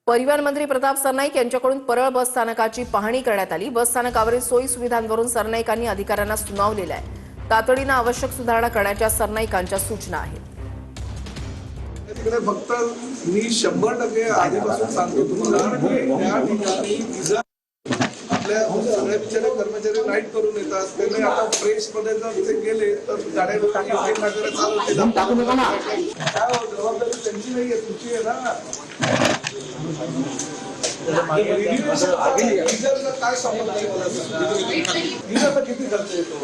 परिवहन मंत्री प्रताप सरनाईक यांच्याकडून परळ बस स्थानकाची पाहणी करण्यात आली। बस स्थानकावरील सोयी सुविधांवरून सरनाईकांनी अधिकाऱ्यांना सुनावलेलं आहे। तातडीने आवश्यक सुधारणा करण्याच्या सरनाईकांच्या सूचना आहेत। तिकडे फक्त मी 100% आधीपासून सांगतो तुम्हाला की या ठिकाणी आपल्या सगळ्या बिचारे कर्मचारी नाईट करून येतात। त्यामुळे आता फ्रेश मध्ये जर ते गेले तर गाड्या चालवते जबाबदारी त्यांची नाहीये, तुमची आहे ना। काय संबंध आहे मला किती खर्च येतो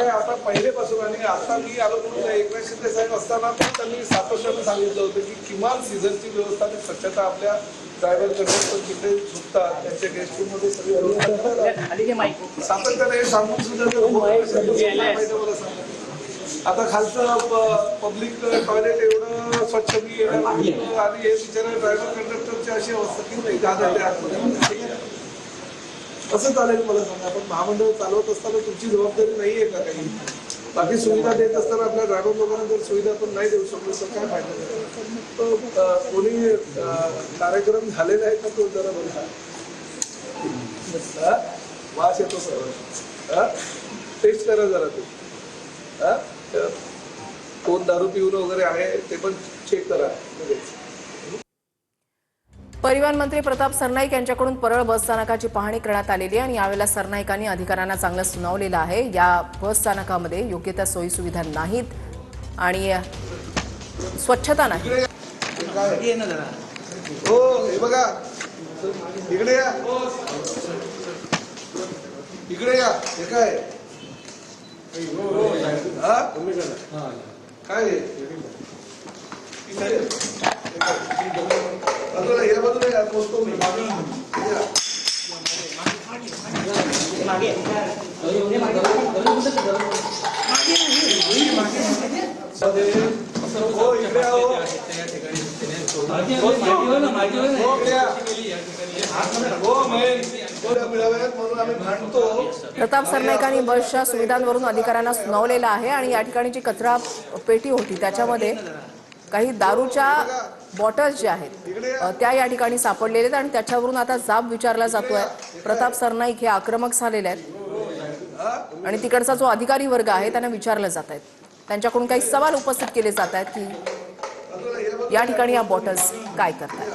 आता पहिलेपासून आणि आता मी आलो म्हणून एकनाथ शिंदे साहेब असताना पण त्यांनी 7 वर्षांनी सांगितलं होतं की किमान सीझनची व्यवस्था आणि स्वच्छता आपल्या ड्रायव्हर कंडक्टर जिथे झुकतात त्यांच्या गेस्ट रूम मध्ये सगळी व्यवस्था सातत्याने हे सांगून सुद्धा मला सांगा। आता खालचं पब्लिक टॉयलेट एवढं स्वच्छ मी आणि हे बिचारे ड्रायव्हर कंडक्टरची अशी अवस्था की नाही आतमध्ये कसं चालेल मला सांगा। आपण महामंडळ चालवत असताना तुमची जबाबदारी नाहीये का काही? बाकी सुविधा देत असताना आपल्या ड्रायव्हर लोकांना जर सुविधा पण नाही देऊ शकलो तर काय फायदा? कोणी कार्यक्रम झालेला आहे का तो जरा बघा, वास येतो सर, टेस्ट करा जरा ते कोण दारू पिऊन वगैरे आहे ते पण चेक करा। परिवहन मंत्री प्रताप सरनाईक यांच्याकडून परळ बस स्थानकाची पाहणी करण्यात आलेली आहे आणि यावेळेला सरनाईकांनी अधिकाऱ्यांना चांगलं सुनावलेलं आहे। या बस स्थानकामध्ये योग्य त्या सोयी सुविधा नाहीत आणि स्वच्छता नाही। हो हे बघा, इकडे या, इकडे या। हे काय काय या बाजूला पोचतो मी प्रताप सरनाईकांनी बसच्या सुविधांवरून अधिकाऱ्यांना सुनावलेलं आहे आणि या ठिकाणी जी कचरा पेटी होती त्याच्यामध्ये काही दारूच्या बॉटल्स ज्या आहेत त्या या ठिकाणी सापडलेल्या आहेत आणि त्याच्यावरून आता जाब विचारला जातोय। प्रताप सरनाईक हे आक्रमक झालेले आहेत आणि तिकडचा जो अधिकारी वर्ग आहे त्यांना विचारलं जात आहे। त्यांच्याकडून काही सवाल उपस्थित केले जात आहेत की या ठिकाणी या बॉटल्स काय करतात।